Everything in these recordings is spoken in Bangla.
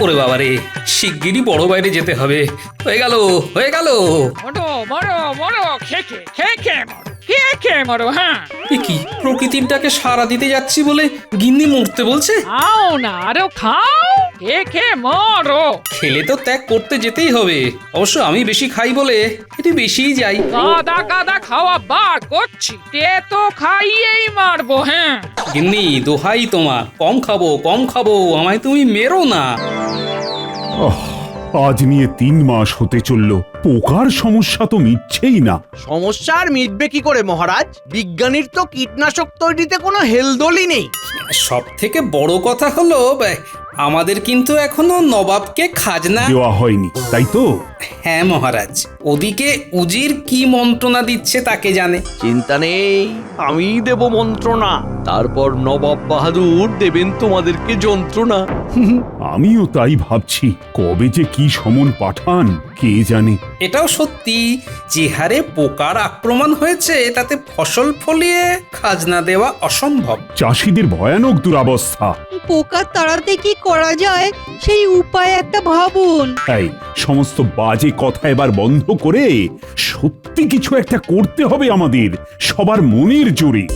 ওরে বাবা রে, শিগগিরই বড় বাইরে যেতে হবে। হয়ে গেল, হয়ে গেল। মরো মরো মরো, খেয়ে মরো, খেয়ে মরো। হ্যাঁ, এ কি, প্রকৃতির ডাকে সাড়া দিতে যাচ্ছি বলে গিন্নি মরতে বলছে? খাও না, আরো খাও, খেয়ে মরো। খেলে তো ত্যাগ করতে যেতেই হবে। অবশ্য আমি বেশি খাই বলে একটু বেশিই যাই। গাদা খাওয়া বার করছি, তো খাইয়েই মারবো। হ্যাঁ, গিন্নি দোহাই তোমার, কম খাবো, আমায় তুমি মেরো না। আজ নিয়ে 3 মাস হতে চলল, পোকার সমস্যা তো মিটছেই না। সমস্যা আর মিটবে কি করে মহারাজ? বিজ্ঞানীর তো কীটনাশক তৈরিতে কোনো হেলদোলই নেই। সব থেকে বড় কথা হলো আমাদের কিন্তু এখনো নবাবকে খাজনা দেওয়া হয়নি, তাই তো? হ্যাঁ মহারাজ, ওদিকে উজির কি মন্ত্রণা দিচ্ছে তাকে জানে। চিন্তা নেই, আমি দেব মন্ত্রণা, তারপর নবাব বাহাদুর দেবেন তোমাদেরকে যন্ত্রণা। আমিও তাই ভাবছি, কবে যে কি সমন পাঠান কে জানে। এটাও সত্যি, যে হারে পোকার আক্রমণ হয়েছে তাতে ফসল ফলিয়ে খাজনা দেওয়া অসম্ভব। চাষিদের ভয়ানক দুরবস্থা। পোকা তাড়াতে কি করা যায় সেই উপায় একটা ভাবুন। এই সমস্ত বাজে কথা এবার বন্ধ করে সত্যি কিছু একটা করতে হবে আমাদের, সবার মনের জোরে।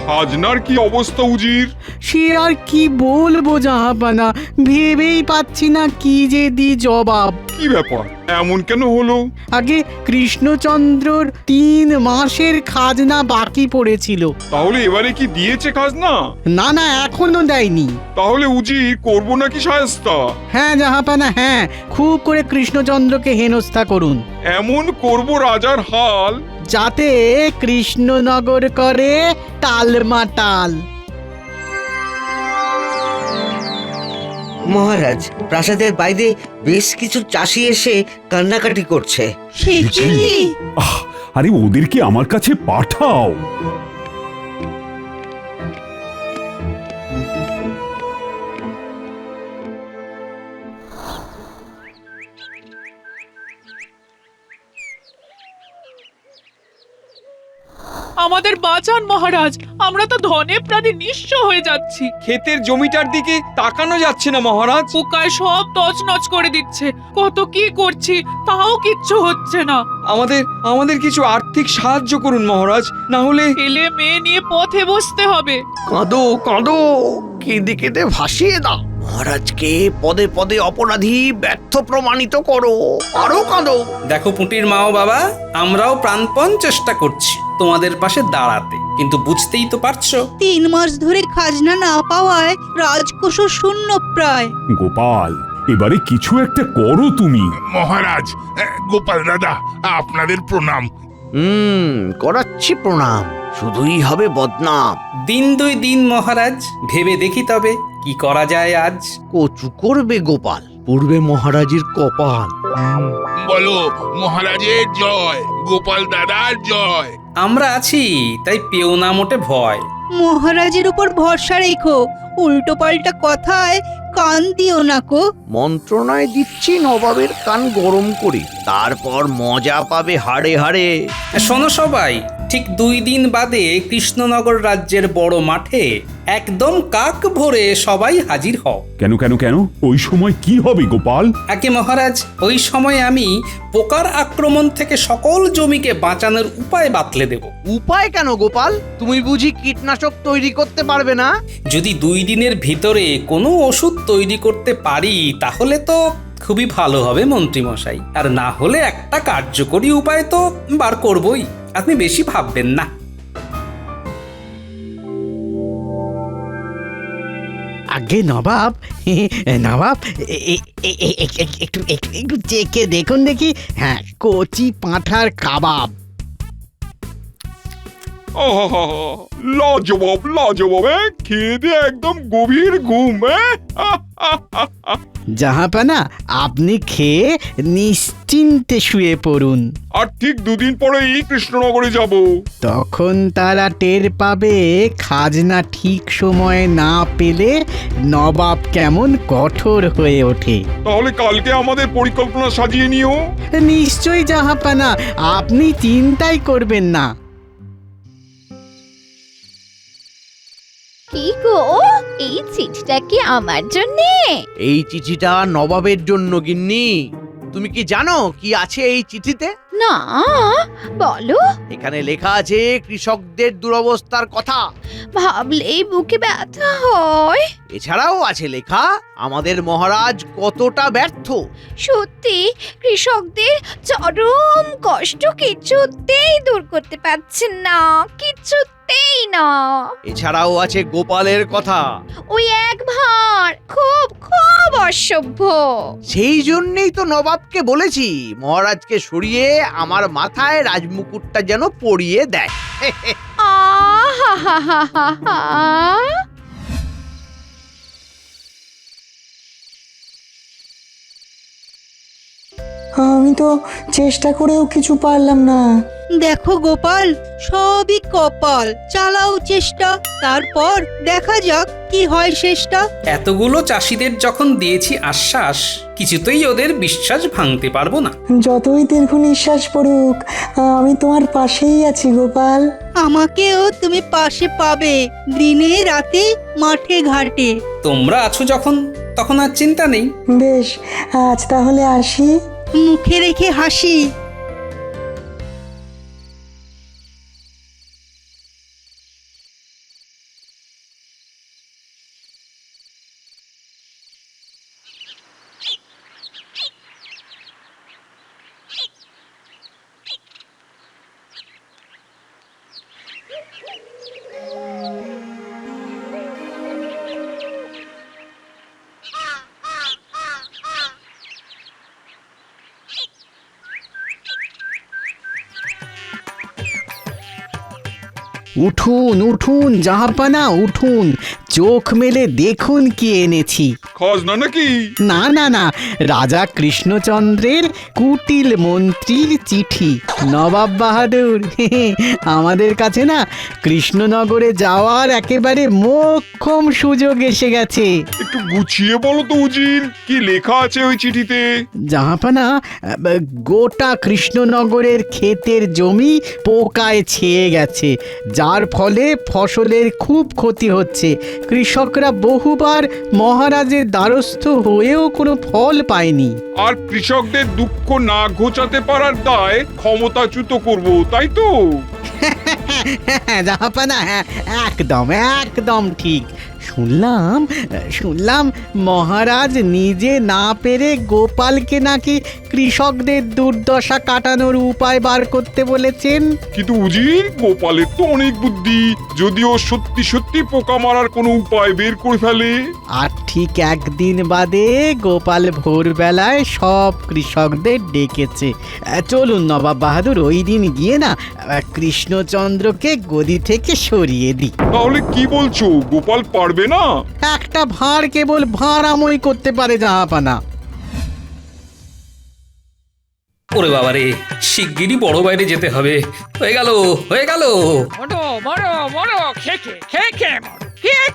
খাজনার কি অবস্থা উজির? সে আর কি বলবো জাহাপানা, ভেবেই পাচ্ছি না কি যে দি জবাব। কি ব্যাপার, এমন কেন হলো? আগে কৃষ্ণচন্দ্রর 3 মাসের খাজনা বাকি পড়েছিল। তাহলে এবারে কি দিয়েছে খাজনা? না এখনো দেয়নি। তাহলে উজির করব নাকি শায়েস্তা? হ্যাঁ জাহাপানা, হ্যাঁ, খুব করে কৃষ্ণচন্দ্রকে হেনস্থা করুন, এমন করব রাজার হাল। যাতে কৃষ্ণনগর করে টালমাটাল। মহারাজ, প্রাসাদের বাইরে বেশ কিছু চাষি এসে কান্নাকাটি করছে। সে কি? আরে ওদেরকে আমার কাছে পাঠাও। আমাদের বাঁচান মহারাজ, আমরা তো ধনে প্রাণে নিঃস্ব হয়ে যাচ্ছি। ক্ষেতের জমিটার দিকে তাকানো যাচ্ছে না মহারাজ। পোকায় সব তছনছ করে দিচ্ছে, কত কি করছি তাও কিচ্ছু হচ্ছে না। আমাদের কিছু আর্থিক সাহায্য করুন মহারাজ, না হলে ছেলে মেয়ে নিয়ে পথে বসতে হবে। কাঁদো, কেঁদে কেঁদে ভাসিয়ে দাও। মহারাজকে পদে পদে অপরাধী ব্যর্থ প্রমাণিত করো, আরো কাঁদো। দেখো পুঁটির মা ও বাবা, আমরাও প্রাণপণ চেষ্টা করছি তোমাদের পাশে দাঁড়াতে, কিন্তু বুঝতেই তো পারছো 3 মাস ধরে খাজনা না পাওয়ায় রাজকোষ শূন্য প্রায়। গোপাল, এবারে কিছু একটা করো তুমি। মহারাজ, গোপাল দাদা, আপনাদের প্রণাম। করাচ্ছি প্রণাম, শুধুই হবে বদনাম। দিন 2 দিন মহারাজ, ভেবে দেখি তবে কি করা যায় আজ। কচু করবে গোপাল, পূর্বে মহারাজের কপাল। বলো মহারাজের জয়, গোপাল দাদার জয়। আমরা আছি, তাই পেও না মোটে ভয়। মহারাজের উপর ভরসা রেখো, উল্টো পাল্টা কথায় কান দিও না কো। মন্ত্রণায় দিচ্ছি নবাবের কান গরম করে, তারপর মজা পাবে হাড়ে হাড়ে। শোনো সবাই, ঠিক 2 দিন বাদে কৃষ্ণনগর রাজ্যের বড় মাঠে একদম কাক ভরে সবাই হাজির হও। কেন ওই সময় কি হবে গোপাল? আগে মহারাজ, ওই সময় আমি পোকার আক্রমণ থেকে সকল জমিকে বাঁচানোর উপায় বাতলে দেব। উপায় কেন গোপাল? তুমি বুঝি কীটনাশক তৈরি করতে পারবে না? যদি 2 দিনের ভিতরে কোনো ওষুধ তৈরি করতে পারি তাহলে তো খুবই ভালো হবে মন্ত্রীমশাই, আর না হলে একটা কার্যকরী উপায় তো বার করবই, আপনি বেশি ভাববেন না। আগে নবাব, নবাব, একটু চেখে দেখুন দেখি। হ্যাঁ, কচি পাঁঠার কাবাব। লাজবাব, খেয়ে দিয়ে একদম গভীর ঘুম। জাহাপানা, আপনি খেয়ে নিশ্চিন্তে শুয়ে পড়ুন। আর ঠিক 2 দিন পরেই কৃষ্ণনগরে যাব। তখন তারা টের পাবে খাজনা ঠিক সময়ে না পেলে নবাব কেমন কঠোর হয়ে ওঠে। তাহলে কালকে আমাদের পরিকল্পনা সাজিয়ে নিও। নিশ্চয়ই জাহাপানা, আপনি চিন্তাই করবেন না। কি গো, এই চিঠিটা কি আমার জন্যে? এই চিঠিটা নবাবের জন্য গিন্নি। তুমি কি জানো কি আছে এই চিঠিতে? না, বলো। এখানে লেখা আছে কৃষকদের দুরবস্থার কথা। ভাবলেই বুকে ব্যথা হয়। এছাড়াও আছে লেখা আমাদের মহারাজ কতটা ব্যর্থ। সত্যি কৃষকদের চরম কষ্ট কিছুতেই দূর করতে পারছেন না, কিছুতেই না। এছাড়াও আছে গোপালের কথা। ওই এক ভাঁড় খুব খুব অসভ্য। সেই জন্যই তো নবাবকে বলেছি মহারাজকে সরিয়ে আমার মাথায় রাজমুকুটটা যেন পরিয়ে দেয়। আহা! আমি তো চেষ্টা করেও কিছু পারলাম না। দেখো গোপাল, সবই কপাল। চালাও চেষ্টা, তারপর দেখা যাক কি হয় শেষটা। এতগুলো চাষিদের যখন দিয়েছি আশ্বাস, কিছুতেই ওদের বিশ্বাস ভাঙতে পারবো না। যতই দীর্ঘ নিঃশ্বাস পড়ুক, আমি তোমার পাশেই আছি গোপাল। আমাকেও তুমি পাশে পাবে, দিনে রাতে মাঠে ঘাটে। তোমরা আছো যখন, তখন আর চিন্তা নেই। বেশ, আজ তাহলে আসি। মুখে রেখে হাসি। উঠুন উঠুন জাহাপানা, উঠুন, চোখ মেলে দেখুন কি এনেছি। খাজনা নাকি? না না না, রাজা কৃষ্ণচন্দ্রের কুটিল মন্ত্রীর চিঠি। নবাব বাহাদুর, আমাদের কাছে না কৃষ্ণনগরে যাওয়ার একেবারে মোক্ষম সুযোগ এসে গেছে। একটু গুছিয়ে বলো তো উজির, কি লেখা আছে ওই চিঠিতে? জাহাপানা, গোটা কৃষ্ণনগরের ক্ষেতের জমি পোকায় ছেয়ে গেছে, যার ফলে ফসলের খুব ক্ষতি হচ্ছে। কৃষকরা বহুবার মহারাজের দ্বারস্থ হয়েও কোনো ফল পায়নি। আর কৃষকদের দুঃখ না ঘোচাতে পারার দায় ক্ষমতাচ্যুত করব, তাই তো? জাহাপানা, হ্যাঁ, একদম একদম ঠিক। শুনলাম মহারাজ নিজে না পেরে গোপালকে নাকি কৃষকদের দুর্দশা কাটানোর উপায় বার করতে বলেছেন। কিন্তু উজির, গোপালের তো অনেক বুদ্ধি, যদিও সত্যি সত্যি পোকা মারার কোনো উপায় বের করে ফেলে। আর ঠিক একদিন বাদে গোপাল ভোরবেলায় সব কৃষকদের ডেকেছে। চলুন নবাব বাহাদুর, ওই দিন গিয়ে না কৃষ্ণচন্দ্রকে গদি থেকে সরিয়ে দিই। তাহলে কি বলছো, গোপাল পারবে না? একটা ভাঁড় কেবল ভাঁড়াময় করতে পারে জাহাপানা। ওরে বাবা রে, শিগগিরই বড় বাইরে যেতে হবে। হয়ে গেল, হয়ে গেল। মরো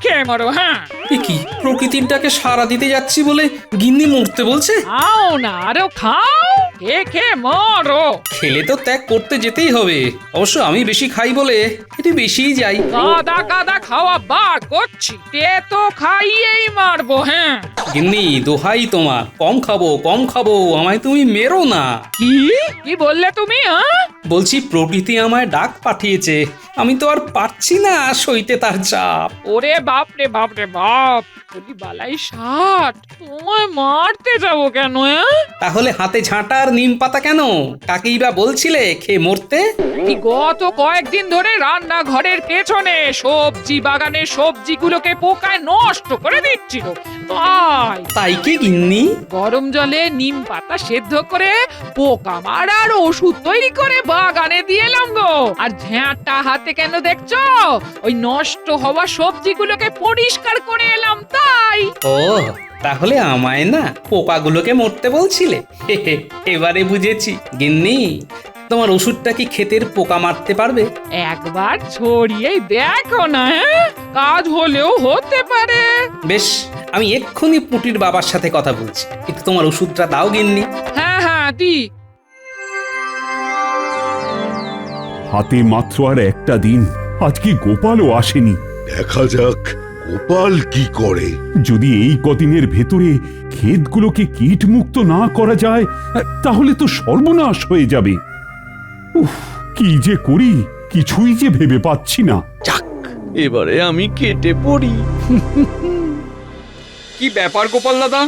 খেয়ে মরো। হ্যাঁ, এ কি, প্রকৃতির ডাকে সাড়া দিতে যাচ্ছি বলে গিন্নি মরতে বলছে? খাও না, আরো খাও, খেয়ে মরো। খেলে তো ত্যাগ করতে যেতেই হবে। অবশ্য আমি বেশি খাই বলে এটি বেশিই যাই। কাদা খাওয়া বার করছি, তো খাইয়েই মারবো। হ্যাঁ, গিন্নি দোহাই তোমার, কম খাবো, আমায় তুমি মেরো না। কি বললে তুমি? হ্যাঁ, বলছি প্রকৃতি আমায় ডাক পাঠিয়েছে, আমি তো আর পারছি না সইতে তার চাপ। ওরে বাপ রে বাপ, বলি বালাই ষাট, তোমায় মারতে যাবো কেন? তাহলে হাতে ঝাঁটা আর নিম পাতা কেন? কাকেই বা বলছিলে খেয়ে মরতে? গত কয়েকদিন ধরে রান্নাঘরের পেছনে সবজি বাগানের সবজিগুলোকে পোকায় নষ্ট করে দিচ্ছিল, তাই কি গিন্নি? গরম জলে নিম পাতা সেদ্ধ করে পোকা মারার ওষুধ তৈরি করে বাগানে দিয়ে এলাম গো। আর ঝাঁটা হাতে কেন দেখছো? ওই নষ্ট হওয়া সবজিগুলোকে পরিষ্কার করে এলাম তাই। ও, তাহলে আমায় না পোকাগুলোকে মরতে বলছিলে? এবারে বুঝেছি। গিন্নি, তোমার ওষুধটা কি ক্ষেতের পোকা মারতে পারবে? একবার ছড়িয়ে দেখো না, কাজ হলেও হতে পারে। বেশ, আমি এক্ষুনি পুটির বাবার সাথে কথা বলছি। একটু তোমার ওষুধটা দাও গিন্নি। হ্যাঁ দি। হাতে মাত্র আর একটা দিন, আজকে গোপালও আসেনি। দেখা যাক গোপাল কি করে? যদি এই কদিনের ভেতরে ক্ষেতগুলোকে কীটমুক্ত না করা যায় তাহলে তো সর্বনাশ হয়ে যাবে। উফ, কি যে করি কিছুই যে ভেবে পাচ্ছি না। যাক, এবারে আমি কেটে পড়ি। কি ব্যাপার গোপাল দাদা?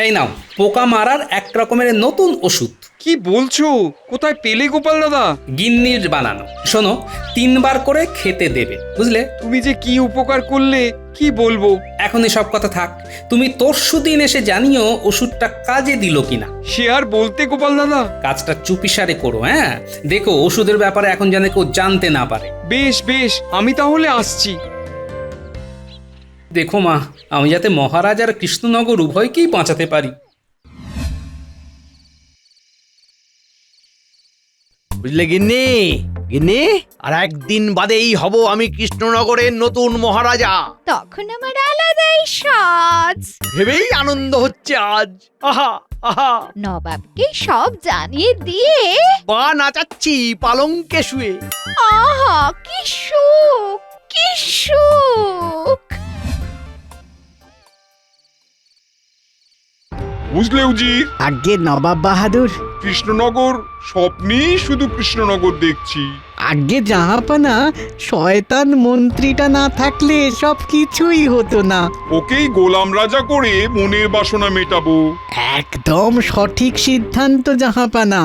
এই নাও পোকা মারার এক রকমের নতুন ওষুধ। কি বলছো? কোথায় পেলে গোপাল দাদা? গিন্নির বানানো। শোনো, 3 বার করে খেতে দেবে, বুঝলে? তুমি যে কি উপকার করলে কি বলবো। এখন এসব কথা থাক, তুমি তরশুদিন এসে জানিও ওষুধটা কাজে দিল কিনা। সে আর বলতে গোপাল দাদা। কাজটা চুপিসারে করো, হ্যাঁ? দেখো ওষুধের ব্যাপারে এখন যেন কেউ জানতে না পারে। বেশ বেশ, আমি তাহলে আসছি। দেখো মা, আমি যাতে মহারাজ আর কৃষ্ণনগর উভয়কেই বাঁচাতে পারি। বুঝলে গিন্নি, গিন্নি, আর একদিন বাদেই হব আমি কৃষ্ণনগরের নতুন মহারাজা। তখন আমার আলাদাই সাজ। ভেবেই আনন্দ হচ্ছে আজ। আহা আহা, নবাবকে সব জানিয়ে দিয়ে পা নাচাচ্ছি পালঙ্কে শুয়ে। আহা কি সুখ, কি সুখ। বুঝলে উজির, আগে নবাব বাহাদুর। কৃষ্ণনগর স্বপ্নেই শুধু কৃষ্ণনগর দেখছি। আগে জাহাপানা, শয়তান মন্ত্রীটা না থাকলে সব কিছুই হতো না। ওকেই গোলাম রাজা করে মনের বাসনা মেটাবো। একদম সঠিক সিদ্ধান্ত জাহাপানা।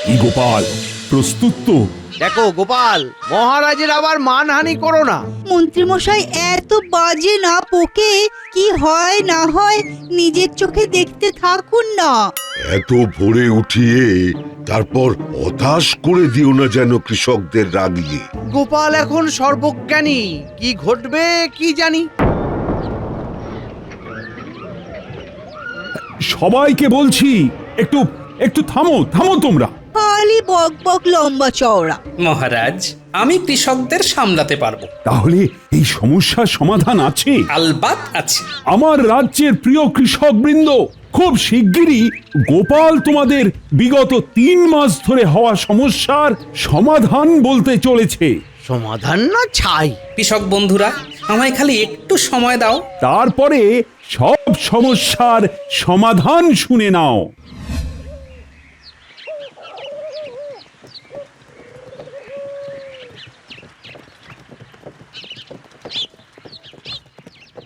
কি গোপাল, প্রস্তুত তো? দেখো গোপাল, মহারাজের আবার মানহানি করো না। মন্ত্রীমশাই এত বাজে না পোকে, কি হয় না হয় নিজের চোখে দেখতে থাকুন না। এত ভোরে উঠিয়ে তারপর হতাশ করে দিও না যেন কৃষকদের রাগিয়ে। গোপাল এখন সর্বজ্ঞানী, কি ঘটবে কি জানি। সবাইকে বলছি, একটু একটু থামো থামো তোমরা। খালি বক বক লম্বা চওড়া। মহারাজ, আমি কৃষকদের সামলাতে পারবো। তাহলে এই সমস্যার সমাধান আছে? আলবাত আছে। আমার রাজ্যের প্রিয় কৃষক বৃন্দ, খুব শিগগিরই গোপাল তোমাদের বিগত 3 মাস ধরে হওয়া সমস্যার সমাধান বলতে চলেছে। সমাধান না ছাই। কৃষক বন্ধুরা, আমায় খালি একটু সময় দাও। তারপরে সব সমস্যার সমাধান শুনে নাও।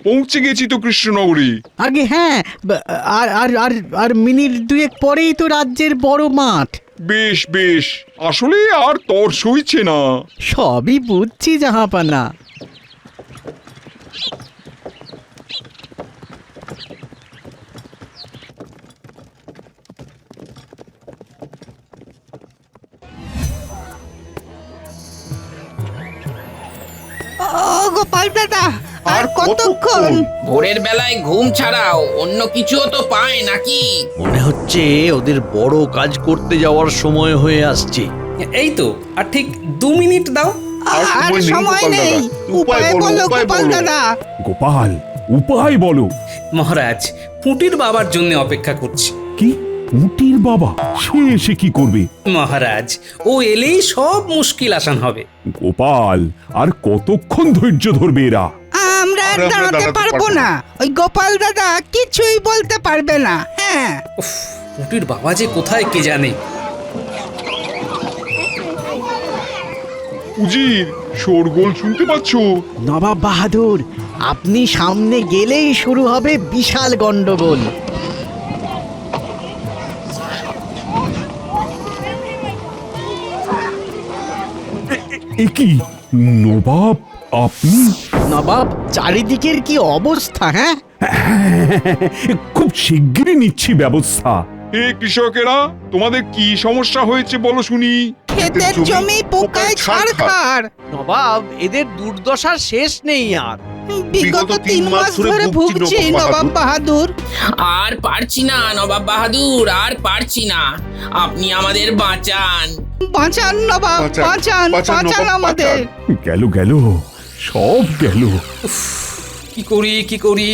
পৌঁছে গেছি তো কৃষ্ণনগরে। আগে হ্যাঁ, আর আর আর আর মিনিট 2 পরেই তো রাজ্যের বড় মাঠ। বেশ বেশ, আসলে আর তর সইছে না। সবই বুঝছি জাহাপানা। ও গোপাল দাদা, আর কতক্ষণ? ভোরের বেলায় ঘুম ছাড়াও অন্য কিছুও তো পায় নাকি? মনে হচ্ছে ওদের বড় কাজ করতে যাওয়ার সময় হয়ে আসছে। এই তো, আর ঠিক 2 মিনিট দাও। আর সময় নেই, উপায় বলো গোপাল দাদা। গোপাল, উপায় বলো। মহারাজ, পুঁটির বাবার জন্য অপেক্ষা করছি। কি? পুঁটির বাবা? সে এসে কি করবে? মহারাজ, ও এলেই সব মুশকিল আসান হবে। গোপাল, আর কতক্ষণ ধৈর্য ধরবে এরা? আমরা আর দাঁড়াতে পারবো না। ওই গোপাল দাদা কিছুই বলতে পারবে না। হ্যাঁ, উফ, পুঁটির বাবা যে কোথায় কে জানে। উজির, শোরগোল শুনতে পাচ্ছো? নবাব বাহাদুর, আপনি সামনে গেলেই শুরু হবে বিশাল গন্ডগোল। এ কি নবাব, আপনি? নবাব, চারিদিকের কি অবস্থা? হ্যাঁ, খুব শিগগিরই নিচ্ছি ব্যবস্থা। হে কৃষকেরা, তোমাদের কি সমস্যা হয়েছে বলো শুনি। ক্ষেতের জমি পোকায় ছারখার। নবাব, এদের দুর্দশার শেষ নেই আর। বিগত 3 মাস ধরে ভুগছি নবাব বাহাদুর। আর পারছি না নবাব বাহাদুর, আর পারছি না। আপনি আমাদের বাঁচান। বাঁচান নবাব, বাঁচান, বাঁচান আমাদের। গেল গেল, সব গেল। কি করি কি করি,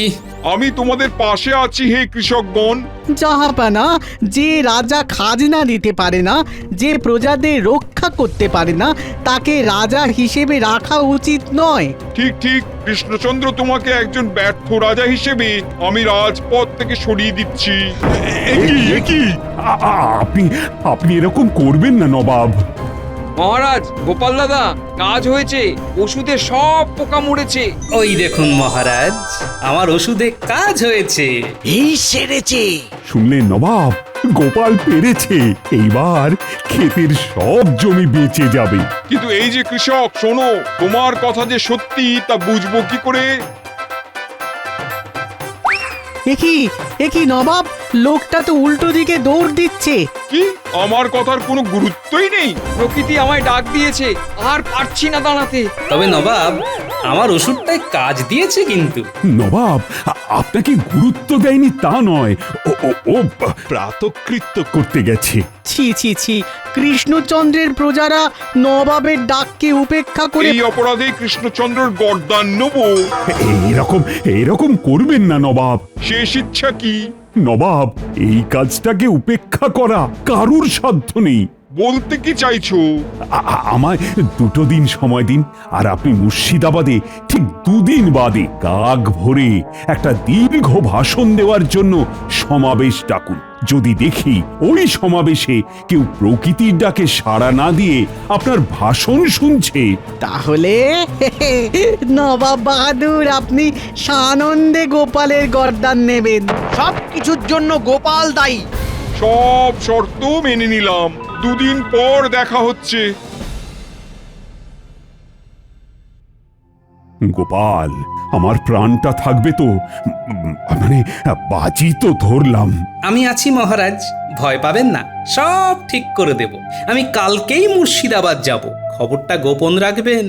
আমি তোমাদের পাশে আছি হে কৃষকগণ। জাহাপানা, যে রাজা খাজনা দিতে পারে না, যে প্রজাদের রক্ষা করতে পারে না, তাকে রাজা হিসেবে রাখা উচিত নয়। ঠিক ঠিক, কৃষ্ণচন্দ্র তোমাকে একজন ব্যর্থ রাজা হিসেবে আমি রাজপদ থেকে সরিয়ে দিচ্ছি। আপনি আপনি এরকম করবেন না নবাব। মহারাজ, গোপাল দাদা, কাজ হয়েছে, ওষুধে সব পোকা মরেছে। ওই দেখুন মহারাজ, আমার ওষুধে কাজ হয়েছে। এই সেরেছে। শুনলেন নবাব, গোপাল পেরেছে। এইবার ক্ষেতের সব জমি বেঁচে যাবে। কিন্তু এই যে কৃষক, শোনো, তোমার কথা যে সত্যি তা বুঝবো কি করে? একই নবাব, লোকটা তো উল্টো দিকে দৌড় দিচ্ছে। কি, আমার কথার কোনো গুরুত্বই নেই? প্রকৃতি আমায় ডাক দিয়েছে, আর পারছি না দাঁড়াতে। তবে নবাব, আমার ওষুধটাই কাজ দিয়েছে কিন্তু। নবাব আপনাকে গুরুত্ব দেয়নি তা নয়, ও প্রাতকৃত্য করতে গেছে। ছি ছি ছি, কৃষ্ণচন্দ্রের প্রজারা নবাবের ডাককে উপেক্ষা করে এই অপরাধে কৃষ্ণচন্দ্রের গর্দান নেব। এরকম করবেন না নবাব। শেষ ইচ্ছা কি? নবাব, এই কাজটাকে উপেক্ষা করা কারুর সাধ্য নেই। বলতে কি চাইছো? আমায় 2 দিন সময় দিন, আর আপনি মুর্শিদাবাদে ঠিক 2 দিন বাদে কাক ভরে একটা দীর্ঘ ভাষণ দেওয়ার জন্য সমাবেশ ডাকুন। যদি দেখি ওই সমাবেশে কেউ প্রকৃতির ডাকে সাড়া না দিয়ে আপনার ভাষণ শুনছে, তাহলে নবাব বাহাদুর, আপনি সানন্দে গোপালের গর্দান নেবেন। সব কিছুর জন্য গোপাল দায়ী। সব শর্ত মেনে নিলাম, 2 দিন পর দেখা হচ্ছে। গোপাল, আমার প্রাণটা থাকবে তো? মানে বাজি তো ধরলাম। আমি আছি মহারাজ, ভয় পাবেন না, সব ঠিক করে দেব। আমি কালকেই মুর্শিদাবাদ যাব, খবরটা গোপন রাখবেন।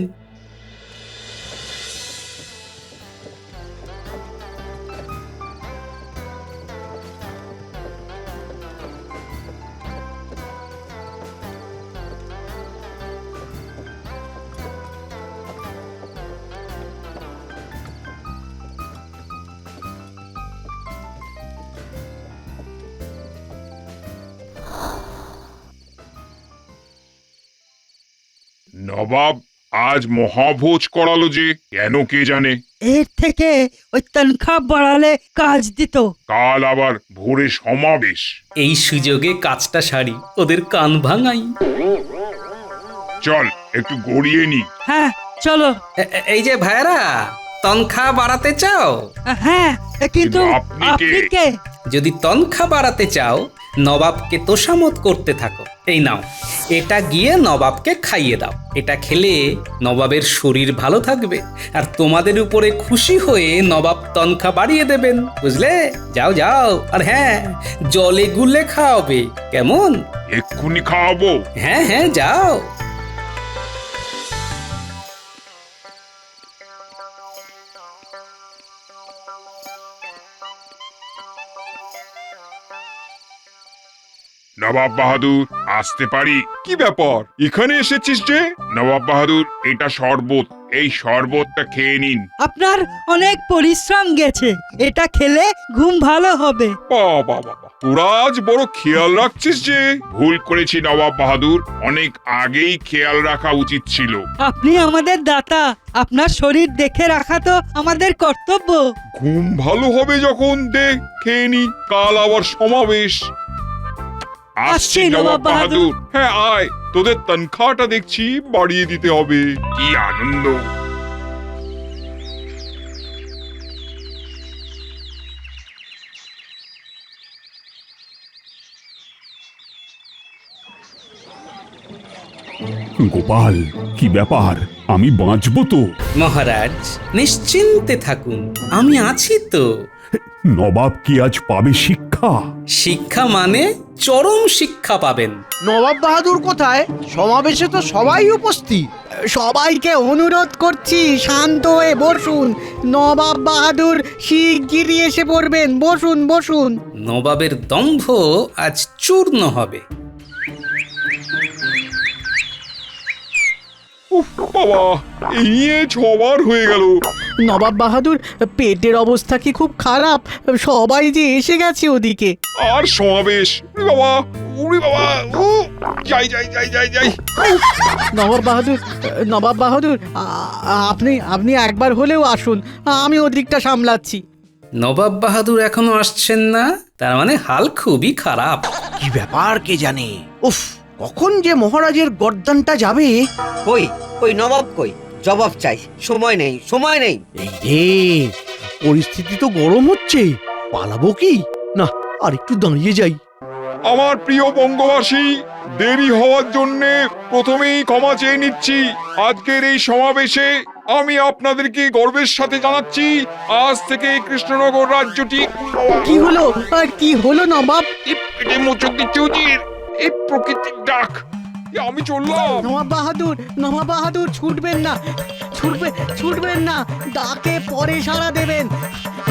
নবাব আজ মহাভোজ করালো যে, কেন কে জানে? এর থেকে ওই তনখা বাড়ালে কাজ দিত। কাল আবার ভোরে সমাবেশ। এই সুযোগে কাজটা সারি, ওদের কান ভাঙাই। চল একটু গড়িয়ে নি। হ্যাঁ চলো। এই যে ভাইরা, তনখা বাড়াতে চাও? হ্যাঁ, কিন্তু আপনি আপনি কে? কে? যদি তনখা বাড়াতে চাও, নবাবকে তোষামত করতে থাকো। এই নাও, এটা গিয়ে নবাবকে খাইয়ে দাও। এটা খেলে নবাবের শরীর ভালো থাকবে, আর তোমাদের উপরে খুশি হয়ে নবাব তনখা বাড়িয়ে দেবেন, বুঝলে? যাও যাও, আর হ্যাঁ, জলে গুলে খাওয়াবে, কেমন? এক্ষুনি খাওয়াবো। হ্যাঁ হ্যাঁ, যাও। নবাব বাহাদুর, আসতে পারি? কি ব্যাপার, এখানে এসেছিস যে? নবাব বাহাদুর, এটা শরবত, এই শরবতটা খেয়ে নিন। আপনার অনেক পরিশ্রম গেছে, এটা খেলে ঘুম ভালো হবে। বাবা বাবা, তোরা আজ বড় খেয়াল রাখছিস যে। ভুল করেছি নবাব বাহাদুর, অনেক আগেই খেয়াল রাখা উচিত ছিল। আপনি আমাদের দাতা, আপনার শরীর দেখে রাখা তো আমাদের কর্তব্য। ঘুম ভালো হবে যখন, দে খেয়ে নি, কাল আবার সমাবেশ। আসছি নবাব বাহাদুর। হ্যাঁ আয়, তোদের তনখাটা দেখছি বাড়িয়ে দিতে হবে। কি আনন্দ! গোপাল, কি ব্যাপার? আমি বাঁচবো তো? মহারাজ নিশ্চিন্তে থাকুন, আমি আছি তো। নবাব কি আজ পাবে শিক্ষা? শিক্ষা মানে চরম শিক্ষা পাবেন। নবাব বাহাদুর কোথায়? সমাবেশে তো সবাই উপস্থিত। সবাইকে অনুরোধ করছি, শান্ত হয়ে বসুন। নবাব বাহাদুর শিগগিরই এসে পড়বেন, বসুন বসুন। নবাবের দম্ভ আজ চূর্ণ হবে। উফ বাবা, এই নিয়ে 6 বার হয়ে গেল। নবাব বাহাদুর পেটের অবস্থা কি খুব খারাপ? সবাই যে এসে গেছে ওদিকে। আর সমাবেশ, উরি বাবা, ও যাই যাই যাই যাই যাই। নবাব বাহাদুর আপনি একবার হলেও আসুন, আমি ওদিকটা সামলাচ্ছি। নবাব বাহাদুর এখনো আসছেন না, তার মানে হাল খুবই খারাপ। কি ব্যাপার কে জানে? উফ, কখন যে মহারাজের গর্দানটা যাবে। কই কই নবাব কই? জবাব চাই, সময় নেই, সময় নেই। এই রে, পরিস্থিতি তো গরম হচ্ছে, পালাবো কি না, আর একটু দাঁড়িয়ে যাই। আমার প্রিয় বঙ্গবাসী, দেরি হওয়ার জন্যে প্রথমেই ক্ষমা চেয়ে নিচ্ছি। আজকের এই সমাবেশে আমি আপনাদেরকে গর্বের সাথে জানাচ্ছি, আজ থেকে কৃষ্ণনগর রাজ্যটি কি হলো? কি হলো নবাব? পেটে মোচক দিচ্ছে উজির, এই প্রকৃতির ডাক। আমি চললাম। নবাব বাহাদুর ছুটবেন না, ছুটবেন না, ডাকে পরে সাড়া দেবেন।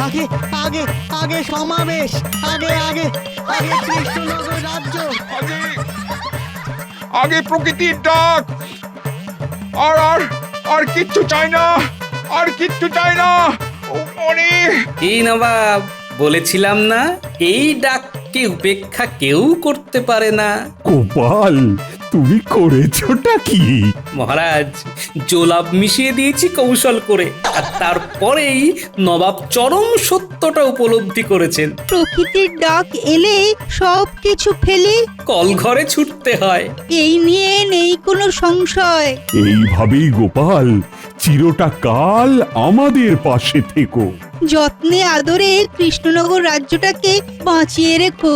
আগে আগে আগে সমাবেশ, আগে আগে আগে কৃষ্ণনগর রাজ্য, আগে প্রকৃতির ডাক। আর আর আর কিচ্ছু চাই না, আর কিচ্ছু চাই না। এই নবাব, বলেছিলাম না, এই ডাককে উপেক্ষা কেউ করতে পারে না। গোপাল, তুমি করেছোটা কি? মহারাজ, জোলাপ মিশিয়ে দিয়েছি কৌশল করে, আর তারপরেই নবাব চরম সত্যটা উপলব্ধি করেছেন। প্রকৃতির ডাক এলে সব কিছু ফেলে কল ঘরে ছুটতে হয়। এই নিয়ে নেই কোনো সংশয়। এইভাবেই গোপাল চিরটা কাল আমাদের পাশে থেকো। যত্নে আদরে কৃষ্ণনগর রাজ্যটাকে বাঁচিয়ে রেখো।